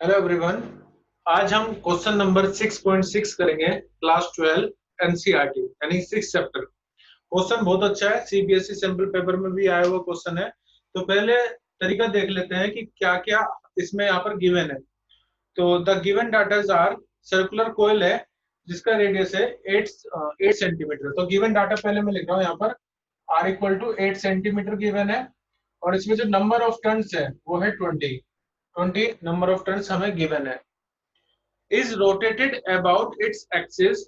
Hello everyone. आज हम question number 6.6 करेंगे, क्लास 12 एनसीईआरटी यानी 6 चैप्टर। क्वेश्चन बहुत अच्छा है, सीबीएसई सैंपल पेपर में भी आया हुआ क्वेश्चन है। तो पहले तरीका देख लेते हैं कि क्या क्या इसमें यहाँ पर गिवन है। तो the given datas are circular coil है जिसका रेडियस है 8 सेंटीमीटर। तो गिवन डाटा पहले मैं लिख रहा हूँ यहाँ पर R equal to 8 centimetre given है, और इसमें जो नंबर ऑफ टर्न्स है वो है 20 नंबर ऑफ टर्न्स हमें गिवन है। is rotated about its axis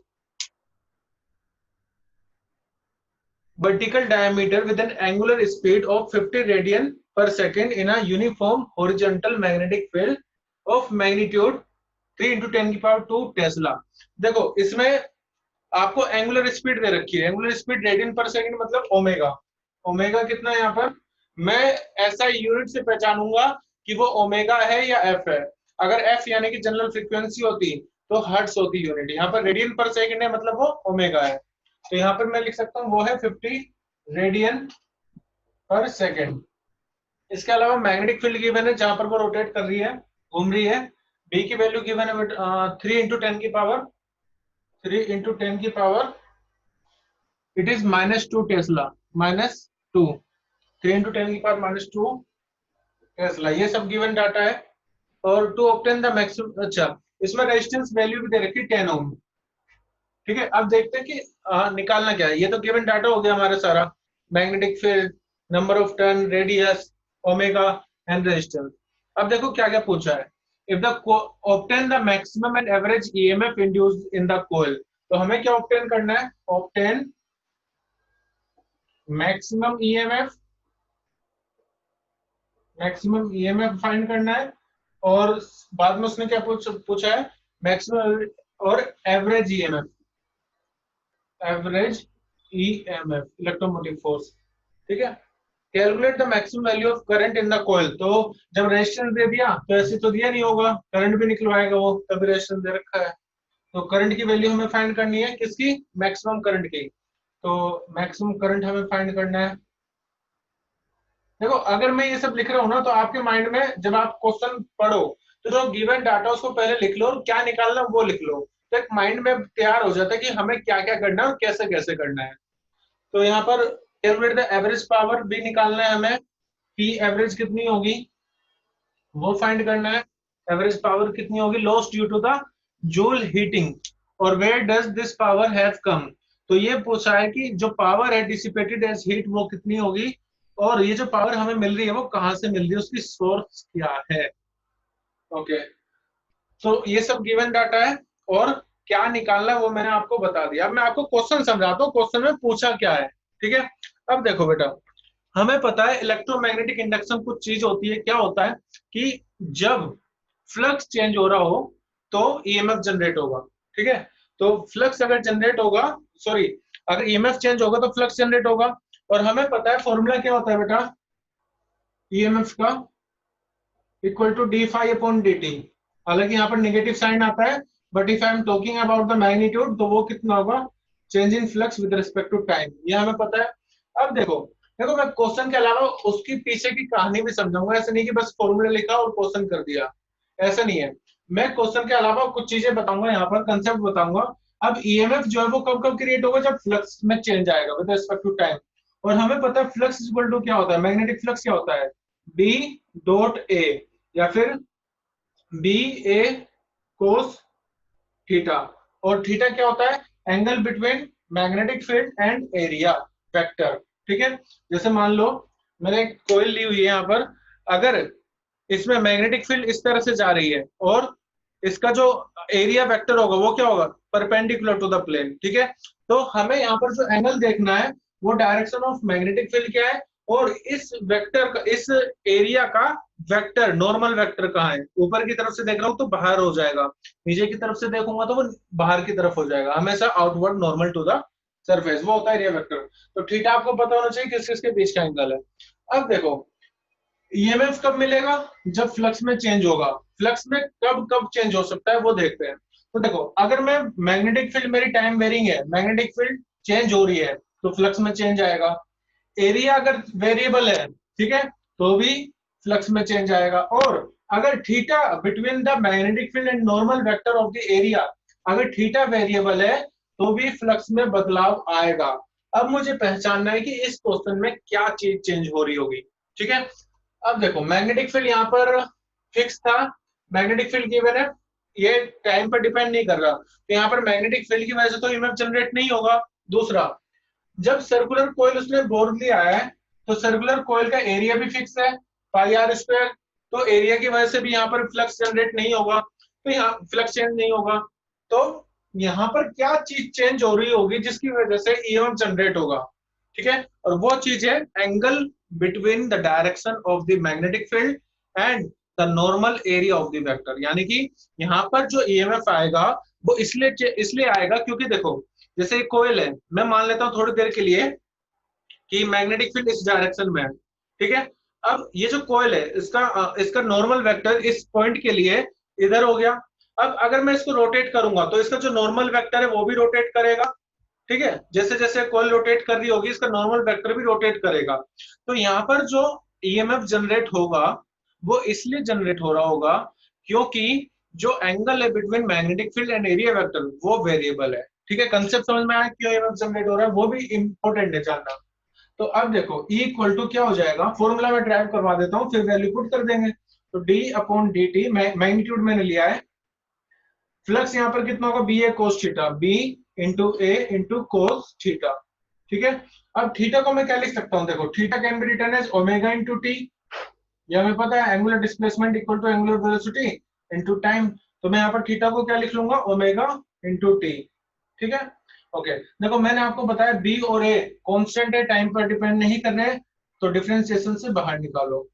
vertical diameter with an angular speed of 50 radian per second in a uniform horizontal magnetic field of magnitude 3 into 10 की power 2 Tesla. देखो इसमें आपको angular speed दे रखी है, angular speed radian पर second मतलब omega. Omega कितना है यहाँ पर, मैं ऐसा यूनिट से पहचानूंगा कि वो ओमेगा है या एफ है। अगर एफ यानी कि जनरल फ्रीक्वेंसी होती तो हर्ट्ज होती यूनिट, यहाँ पर रेडियन पर सेकंड है मतलब वो ओमेगा है। तो यहाँ पर मैं लिख सकता हूँ वो है 50 रेडियन पर सेकंड। इसके अलावा मैग्नेटिक फील्ड गिवन है जहां पर वो रोटेट कर रही है, घूम रही है। बी की वैल्यू गिवन है 3 into 10 की power it is -2 Tesla, -2, 3 into 10 की पावर -2 टेस्ला। ये सब गिवन डाटा है। और टू ऑब्टेन द मैक्सिमम, अच्छा इसमें रेजिस्टेंस वैल्यू भी दे रखी 10 ओम। ठीक है, अब देखते हैं कि निकालना क्या है। ये तो गिवन डाटा हो गया हमारा सारा, magnetic field, number of turn, radius, omega and resistance. अब देखो क्या क्या पूछा है। If the obtain the maximum and average EMF induced in the coil, तो हमें क्या ऑब्टेन करना है, obtain maximum EMF, maximum EMF find करना है। और बाद में उसने क्या पूछा है, मैक्सिमम और average EMF, average EMF electromotive force. ठीक है, calculate the maximum value of current in the coil. तो जब रेजिस्टेंस दे दिया तो ऐसे तो दिया नहीं होगा, करंट भी निकलवाएगा वो, तभी रेजिस्टेंस दे रखा है। तो करंट की वैल्यू हमें फाइंड करनी है, किसकी, मैक्सिमम करंट की। तो मैक्सिमम करंट हमें फाइंड करना है। देखो अगर मैं ये सब लिख रहा हूँ ना, तो आपके माइंड में जब आप क्वेश्चन पढ़ो तो जो गिवन डाटा उसको पहले लिख लो और क्या निकालना वो लिख लो, तो एक माइंड में तैयार हो जाता है कि हमें क्या क्या करना है और कैसे कैसे करना है। तो यहाँ पर कैलकुलेट द एवरेज पावर भी निकालना है हमें, पी एवरेज कितनी होगी वो फाइंड करना है। एवरेज पावर कितनी होगी, loss due to the Joule heating, और where does this power have come. तो ये पूछा है कि जो पावर है डिसिपेटेड एज हीट वो कितनी होगी, और ये जो पावर हमें मिल रही है वो कहां से मिल रही है, उसकी सोर्स क्या है। ओके, तो ये सब गिवन डाटा है और क्या निकालना है वो मैंने आपको बता दिया। अब मैं आपको क्वेश्चन समझाता हूँ, क्वेश्चन में पूछा क्या है। ठीक है, अब देखो बेटा, हमें पता है इलेक्ट्रोमैग्नेटिक इंडक्शन कुछ चीज होती है। क्या होता है कि जब फ्लक्स चेंज हो रहा हो तो ईएमएफ जनरेट होगा। ठीक है, तो फ्लक्स अगर जनरेट होगा, सॉरी, अगर ईएमएफ चेंज होगा तो फ्लक्स जनरेट होगा। और हमें पता है फॉर्मूला क्या होता है बेटा, ईएमएफ का equal to d phi upon d t. हालांकि यहाँ पर नेगेटिव साइन आता है, but if I am talking about the magnitude तो वो कितना होगा, change in flux with respect to time, ये हमें पता है। अब देखो देखो मैं क्वेश्चन के अलावा उसकी पीछे की कहानी भी समझाऊंगा, ऐसा नहीं कि बस फॉर्मूला लिखा और क्वेश्चन कर दिया, ऐसा नहीं है। मैं क्वेश्चन के अलावा कुछ चीजें बताऊंगा, यहाँ पर कंसेप्ट बताऊंगा। अब ईएमएफ जो है वो कब कब क्रिएट होगा, जब फ्लक्स में चेंज आएगा विद रिस्पेक्ट टू टाइम। और हमें पता है फ्लक्स इक्वल टू क्या होता है, मैग्नेटिक फ्लक्स क्या होता है, बी डॉट ए, या फिर बी ए कोस थीटा। और थीटा क्या होता है, angle between magnetic field and area vector. ठीक है, जैसे मान लो मैंने एक कोयल ली हुई है यहाँ पर, अगर इसमें मैग्नेटिक फील्ड इस तरह से जा रही है और इसका जो एरिया वेक्टर होगा वो क्या होगा, परपेंडिकुलर टू द प्लेन। ठीक है, तो हमें यहाँ पर जो एंगल देखना है वो डायरेक्शन ऑफ मैग्नेटिक फील्ड क्या है, और इस वेक्टर का, इस एरिया का वेक्टर, नॉर्मल वेक्टर कहाँ है। ऊपर की तरफ से देख रहा हूं तो बाहर हो जाएगा, नीचे की तरफ से देखूंगा तो वो बाहर की तरफ हो जाएगा, हमेशा outward normal to the surface, वो होता है एरिया वेक्टर। तो थीटा आपको पता होना चाहिए किस किसके बीच का एंगल है। अब देखो ईएमएफ कब मिलेगा, जब फ्लक्स में चेंज होगा। फ्लक्स में कब कब चेंज हो सकता है वो देखते हैं। तो देखो अगर मैं मैग्नेटिक फील्ड, मेरी टाइम वेरिंग है, मैग्नेटिक फील्ड चेंज हो रही है तो फ्लक्स में चेंज आएगा। एरिया अगर वेरिएबल है, ठीक है, तो भी फ्लक्स में चेंज आएगा। और अगर theta between the magnetic field and normal vector of the area, अगर थीटा वेरिएबल है तो भी फ्लक्स में बदलाव आएगा। अब मुझे पहचानना है कि इस क्वेश्चन में क्या चीज चेंज हो रही होगी। ठीक है, अब देखो मैग्नेटिक फील्ड यहाँ पर फिक्स था, मैग्नेटिक फील्ड गिवन है, ये टाइम पर डिपेंड नहीं कर रहा, तो यहाँ पर मैग्नेटिक फील्ड की वजह से तो ईएमएफ जनरेट नहीं होगा। दूसरा, जब सर्कुलर कोयल उसने बोर लिया है तो सर्कुलर कोयल का एरिया भी फिक्स है पाई आर स्क्वायर, तो एरिया की वजह से भी यहाँ पर फ्लक्स जनरेट नहीं होगा, तो यहाँ फ्लक्स चेंज नहीं होगा। तो यहाँ पर क्या चीज चेंज हो रही होगी जिसकी वजह से ईएमएफ जनरेट होगा। ठीक है, और वो चीज है angle between the direction of the magnetic field and the normal area of the vector, यानी कि यहाँ पर जो ईएमएफ आएगा वो इसलिए आएगा क्योंकि देखो जैसे एक कोयल है, मैं मान लेता हूँ थोड़ी देर के लिए कि मैग्नेटिक फील्ड इस डायरेक्शन में है। ठीक है, अब ये जो कोयल है इसका नॉर्मल वेक्टर इस पॉइंट के लिए इधर हो गया। अब अगर मैं इसको रोटेट करूंगा तो इसका जो नॉर्मल वेक्टर है वो भी रोटेट करेगा। ठीक है, जैसे जैसे कोयल रोटेट कर रही होगी इसका नॉर्मल वेक्टर भी रोटेट करेगा। तो यहाँ पर जो ईएमएफ जनरेट होगा वो इसलिए जनरेट हो रहा होगा क्योंकि जो एंगल है between magnetic field and area vector वो वेरिएबल है। ठीक है, कंसेप्ट समझ में आया क्यों ईएमएफ जनरेट हो रहा है, वो भी इंपॉर्टेंट है जानना। तो अब देखो E इक्वल टू क्या हो जाएगा, फॉर्मूला में ड्राइव करवा देता हूँ फिर वैल्यू पुट कर देंगे। तो D upon d T, magnitude मैंने लिया है, फ्लक्स यहाँ पर कितना होगा बी ए कोस थीटा, बी इंटू ए इंटू कोस थीटा। ठीक है, अब थीटा को मैं क्या लिख सकता हूँ, देखो theta can be written as omega into t, या हमें पता है angular displacement equal to angular velocity into time, तो मैं यहाँ पर थीटा को क्या लिख लूंगा ओमेगा इंटू टी। ठीक है, ओके देखो मैंने आपको बताया बी और ए कांस्टेंट है, टाइम पर डिपेंड नहीं कर रहे, तो डिफरेंशिएशन से बाहर निकालो।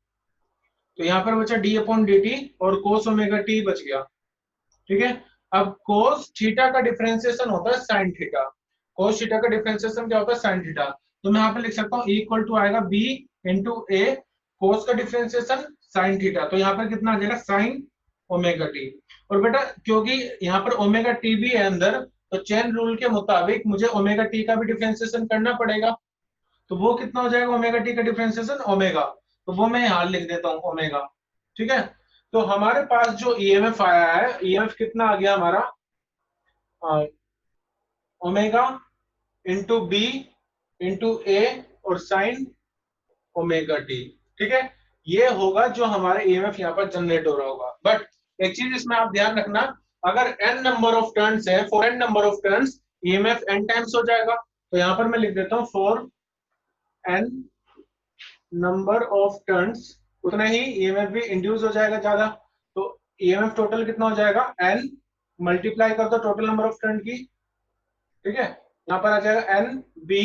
तो यहाँ पर बचा डी अपॉन डी टी और कोस ओमेगा टी बच गया। ठीक है, अब कोस थीटा का डिफरेंशिएशन होता है साइन थीटा, कोस थीटा का डिफरेंशिएशन क्या होता है साइन थीटा, तो मैं यहाँ पे लिख सकता हूँ इक्वल टू आएगा बी इंटू ए कोस का डिफरेंशिएशन साइन थीटा, तो यहाँ पर कितना आ जाएगा साइन ओमेगा टी। और बेटा क्योंकि यहाँ पर ओमेगा टी भी है अंदर, तो चेन रूल के मुताबिक मुझे ओमेगा टी का भी डिफरेंशिएशन करना पड़ेगा, तो वो कितना हो जाएगा ओमेगा टी का डिफरेंशिएशन ओमेगा, तो वो मैं यहाँ लिख देता हूँ ओमेगा। ठीक है, तो हमारे पास जो ईएमएफ आया है, ईएमएफ कितना आ गया हमारा ओमेगा इंटू बी इंटू ए और साइन ओमेगा टी। ठीक है, ये होगा जो हमारे ईएमएफ यहाँ पर जनरेट हो रहा होगा। बट एक चीज इसमें आप ध्यान रखना, अगर n नंबर ऑफ टर्न्स है, for n number of turns EMF n times हो जाएगा, तो यहाँ पर मैं लिख देता हूँ for n number of turns उतना ही ईएमएफ भी इंड्यूस हो जाएगा ज्यादा, तो ईएमएफ टोटल कितना हो जाएगा n मल्टीप्लाई कर दो टोटल नंबर ऑफ टर्न की। ठीक है, यहाँ पर आ जाएगा n b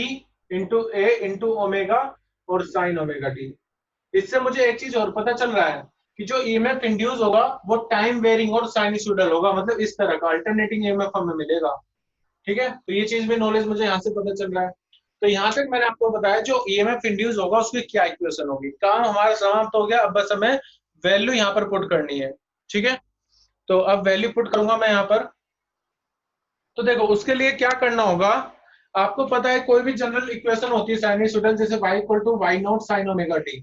इंटू ए इंटू ओमेगा और साइन ओमेगा टी। इससे मुझे एक चीज और पता चल रहा है कि जो ईएमएफ इंड्यूस होगा वो टाइम वेरिंग और साइनसोइडल होगा, मतलब इस तरह का अल्टरनेटिंग ईएमएफ हमें मिलेगा। ठीक है, तो ये चीज भी नॉलेज मुझे यहाँ से पता चल रहा है। तो यहाँ तक मैंने आपको बताया जो ईएमएफ इंड्यूस होगा उसकी क्या इक्वेशन होगी, काम हमारा समाप्त हो गया, अब बस हमें वैल्यू यहाँ पर पुट करनी है। ठीक है, तो अब वैल्यू पुट करूंगा मैं यहाँ पर। तो देखो उसके लिए क्या करना होगा, आपको पता है कोई भी जनरल इक्वेशन होती है साइनसोइडल, जैसे y equal to y not sine omega t.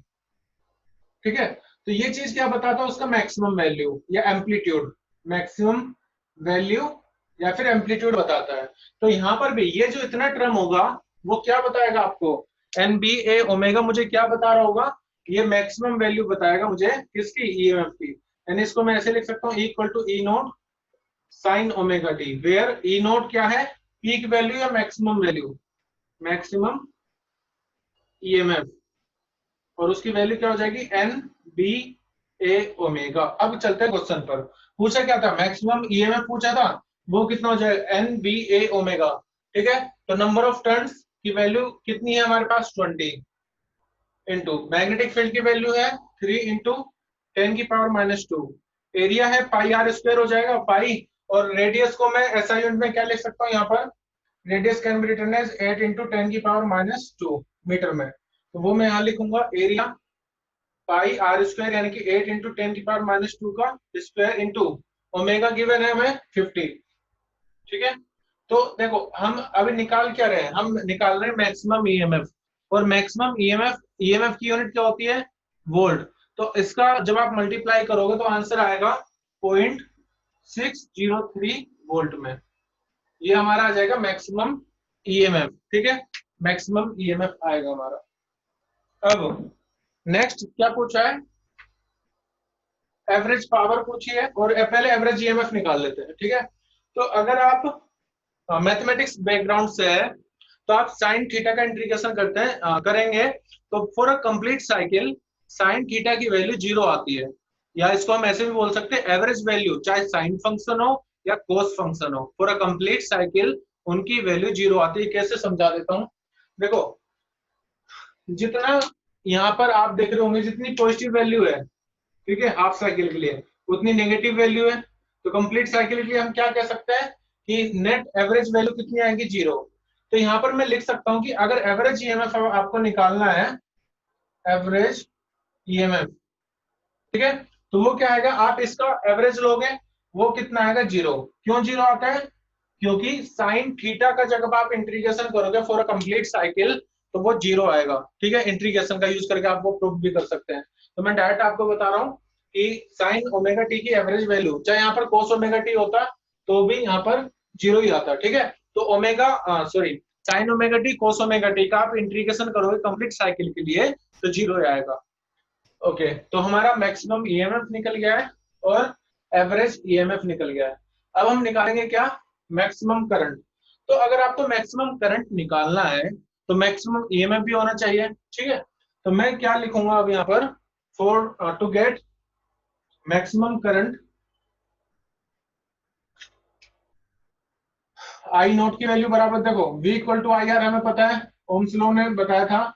ठीक है, तो ये चीज क्या बताता है उसका मैक्सिमम वैल्यू या एम्पलीट्यूड, मैक्सिमम वैल्यू या फिर एम्पलीट्यूड बताता है। तो यहाँ पर भी ये जो इतना टर्म होगा वो क्या बताएगा आपको, एन बी ए ओमेगा मुझे क्या बता रहा होगा, ये मैक्सिमम वैल्यू बताएगा मुझे किसकी ईएमएफ की, यानी इसको मैं ऐसे लिख सकता हूँ equal to e not sine omega t, where e not क्या है पीक वैल्यू या मैक्सिमम वैल्यू, मैक्सिमम ईएमएफ, और उसकी वैल्यू क्या हो जाएगी एन बी ए ओमेगा। अब चलते हैं क्वेश्चन पर, पूछा क्या था मैक्सिमम ईएमएफ पूछा था, वो कितना हो जाएगा एन बी ए ओमेगा। ठीक है, तो नंबर ऑफ टर्न्स की वैल्यू कितनी है हमारे पास 20 इंटू मैग्नेटिक फील्ड की वैल्यू है 3 इंटू 10 की पावर माइनस 2, एरिया है पाई आर स्क्वायर हो जाएगा पाई, और रेडियस को मैं एसआई यूनिट में क्या लिख सकता हूँ यहाँ पर, radius can be written as 8 into 10 की पावर माइनस 2 मीटर में, तो वो मैं यहाँ लिखूंगा एरिया पाई आर स्क्वायर यानी कि 8 इंटू 10 की पावर माइनस 2 का स्क्वायर इंटू ओमेगा गिवन है हमें 50। ठीक है, तो देखो हम अभी निकाल क्या रहे हैं, हम निकाल रहे हैं मैक्सिमम ईएमएफ, और मैक्सिमम ईएमएफ की यूनिट क्या होती है वोल्ट, तो इसका जब आप मल्टीप्लाई करोगे तो आंसर आएगा 0.603 वोल्ट में। ये हमारा आ जाएगा मैक्सिमम ईएमएफ, ठीक है, मैक्सिमम ईएमएफ आएगा हमारा। अब नेक्स्ट क्या पूछा है, एवरेज पावर पूछी है, और पहले एवरेज ईएमएफ निकाल लेते हैं, ठीक है। तो अगर आप मैथमेटिक्स बैकग्राउंड से है तो आप साइन थीटा का इंटीग्रेशन करते हैं करेंगे तो for a complete cycle sine theta की वैल्यू 0 आती है, या इसको हम ऐसे भी बोल सकते हैं एवरेज वैल्यू चाहे साइन फंक्शन हो या कोस फंक्शन हो, फॉर अ कंप्लीट साइकिल उनकी वैल्यू 0 आती है। कैसे समझा देता हूं, देखो जितना यहाँ पर आप देख रहे होंगे जितनी पॉजिटिव वैल्यू है, ठीक है, हाफ साइकिल के लिए उतनी नेगेटिव वैल्यू है। तो कंप्लीट साइकिल के लिए हम क्या कह सकते हैं कि नेट एवरेज वैल्यू कितनी आएगी, 0। तो यहाँ पर मैं लिख सकता हूं कि अगर एवरेज ईएमएफ आपको निकालना है, एवरेज ईएमएफ, ठीक है, तो वो क्या आएगा, आप इसका एवरेज लोगे वो कितना आएगा, 0। क्यों 0 आता है, क्योंकि साइन थीटा का जब आप इंटीग्रेशन करोगे फॉर अ कंप्लीट साइकिल तो वो 0 आएगा, ठीक है। इंटीग्रेशन का यूज करके आप वो प्रूफ भी कर सकते हैं। तो मैं डायरेक्ट आपको बता रहा हूँ कि साइन ओमेगा टी की एवरेज वैल्यू चाहे यहाँ पर कोस ओमेगा टी होता तो भी यहाँ पर 0 ही आता, ठीक है। तो omega sorry sine omega T कोस ओमेगा टी का आप इंटीग्रेशन करोगे कंप्लीट साइकिल के लिए तो 0 आएगा। ओके, तो हमारा मैक्सिमम ईएमएफ निकल गया है और एवरेज ईएमएफ निकल गया है। अब हम निकालेंगे क्या, मैक्सिमम करंट। तो अगर आपको मैक्सिमम करंट निकालना है तो मैक्सिमम ईएमएफ भी होना चाहिए, ठीक है। तो मैं क्या लिखूंगा अब यहाँ पर, for to get maximum current I not की वैल्यू बराबर, देखो V equal to I R हमें पता है, ओम्स लॉ ने बताया था।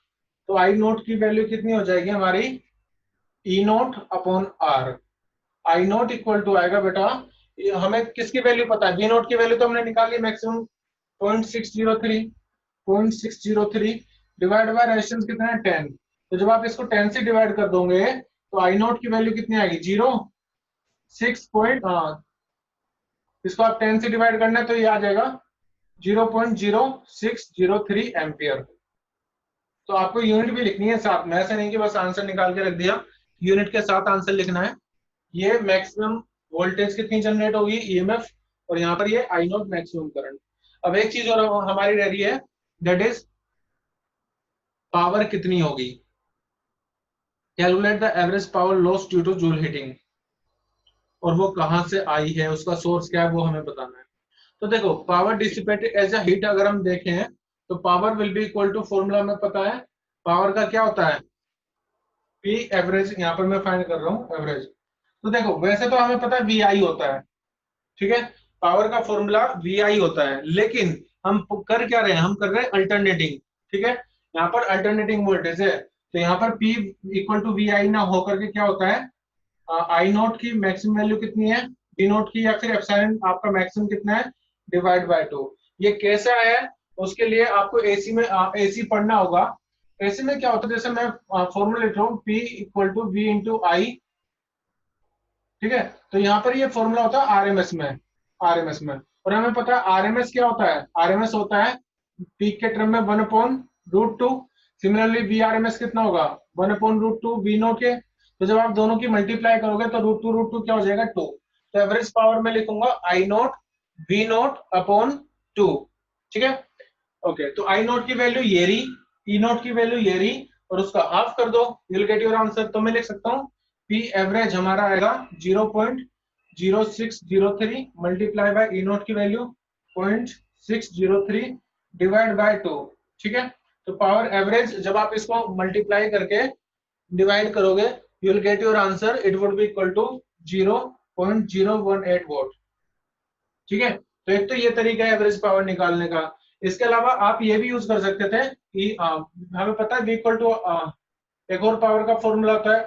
तो आई नोट की वैल्यू कितनी हो जाएगी हमारी, E naught upon R. I naught equal to आएगा बेटा, हमें किसकी वैल्यू पता है, वी नोट की वैल्यू तो हमने निकाली मैक्सिमम 0.603, 0.603 डिवाइड बाय रेजिस्टेंस कितना है 10। तो जब आप इसको 10 से डिवाइड कर दोगे तो आई नोट की वैल्यू कितनी आएगी, 0.6 इसको आप 10 से डिवाइड करना है तो ये आ जाएगा 0.0603 एम्पियर। तो आपको यूनिट भी लिखनी है साथ में, ऐसा नहीं कि बस आंसर निकाल के रख दिया, यूनिट के साथ आंसर लिखना है। ये मैक्सिमम वोल्टेज कितनी जनरेट होगी, ईएमएफ, और यहाँ पर ये आई नॉट मैक्सिमम करंट। अब एक चीज और हमारी रह रही है, दैट इज पावर कितनी होगी, calculate the average power loss due two joule heating, और वो कहां से आई है, उसका सोर्स क्या है वो हमें बताना है। तो देखो power dissipated as a heat अगर हम देखें तो power will be equal to, formula में पता है पावर का क्या होता है, पी एवरेज, यहाँ पर मैं फाइंड कर रहा हूँ एवरेज। तो देखो वैसे तो हमें पता है वी आई होता है, ठीक है, पावर का फॉर्मूला वी आई होता है, लेकिन हम कर क्या रहे हैं, हम कर रहे हैं अल्टरनेटिंग, ठीक है। यहाँ पर अल्टरनेटिंग वोल्टेज है तो यहाँ पर P इक्वल टू वी आई ना होकर के क्या होता है, आई नोट की मैक्सिमम वैल्यू कितनी है, डी नोट की, या फिर एप्सिलॉन आपका मैक्सिमम कितना है, डिवाइड बाय 2। ये कैसे आया है, उसके लिए आपको एसी में एसी पढ़ना होगा। एसी में क्या होता है, जैसे मैं फॉर्मूला लिख रहा हूँ P equal to V into I, ठीक है। तो यहाँ पर ये फॉर्मूला होता है आरएमएस में, आरएमएस में, और हमें पता है आरएमएस क्या होता है, आरएमएस होता है पीक के टर्म में 1/√2। सिमिलरली वी आरएमएस कितना होगा, 1/√2 वी नोट के। तो जब आप दोनों की मल्टीप्लाई करोगे तो √2 क्या हो जाएगा 2। तो एवरेज पावर में लिखूंगा आई नोट वी नोट अपॉन 2, ठीक है। ओके, तो आई नोट की वैल्यू ये रही, ई नोट की वैल्यू ये रही, और उसका हाफ कर दो, you will get your answer. तो मैं लिख सकता हूँ पी एवरेज हमारा आएगा 0.0603 मल्टीप्लाई बाय ई नोट की वैल्यू 0.603 डिवाइड बाय 2, ठीक है। तो पावर एवरेज जब आप इसको मल्टीप्लाई करके डिवाइड करोगे you will get your answer, it would be equal to 0.018 watt, ठीक है। तो एक तो ये तरीका है एवरेज पावर निकालने का। इसके अलावा आप ये भी यूज कर सकते थे कि हमें पता है V इक्वल टू एक और पावर का फॉर्मूला होता है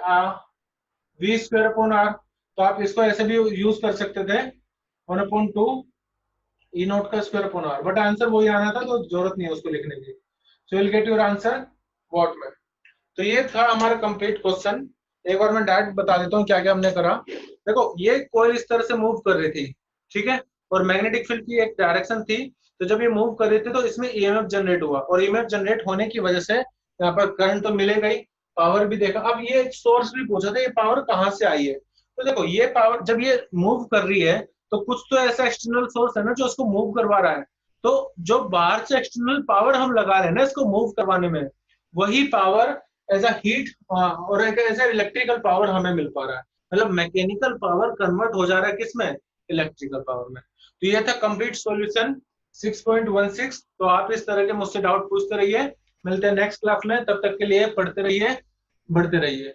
वी स्क्वायर अपॉन आर। तो आप इसको ऐसे भी यूज कर सकते थे 1/2 ई नोट का square upon R, but answer वही आना था तो जरूरत नहीं है उसको लिखने की। So will get your answer what में। तो ये था हमारा कंप्लीट क्वेश्चन। एक बार मैं डायरेक्ट बता देता हूँ क्या क्या हमने करा। देखो ये कॉइल इस तरह से मूव कर रही थी, ठीक है, और मैग्नेटिक फील्ड की एक डायरेक्शन थी। तो जब ये मूव कर रही थी तो इसमें ईएमएफ जनरेट हुआ, और ईएमएफ जनरेट होने की वजह से यहाँ पर करंट तो मिलेगा ही, पावर भी देखा। अब ये सोर्स भी पूछा था, ये पावर कहाँ से आई है। तो देखो ये पावर जब ये मूव कर रही है तो कुछ तो ऐसा एक्सटर्नल सोर्स है ना जो इसको मूव करवा रहा है। तो जो बाहर से एक्सटर्नल पावर हम लगा रहे हैं ना इसको मूव करवाने में, वही पावर एज अ हीट और एक एज इलेक्ट्रिकल पावर हमें मिल पा रहा है। मतलब मैकेनिकल पावर कन्वर्ट हो जा रहा है किसमें, इलेक्ट्रिकल पावर में। तो ये था कंप्लीट सॉल्यूशन 6.16। तो आप इस तरह के मुझसे डाउट पूछते रहिए। मिलते हैं नेक्स्ट क्लास में, तब तक के लिए पढ़ते रहिए, बढ़ते रहिए।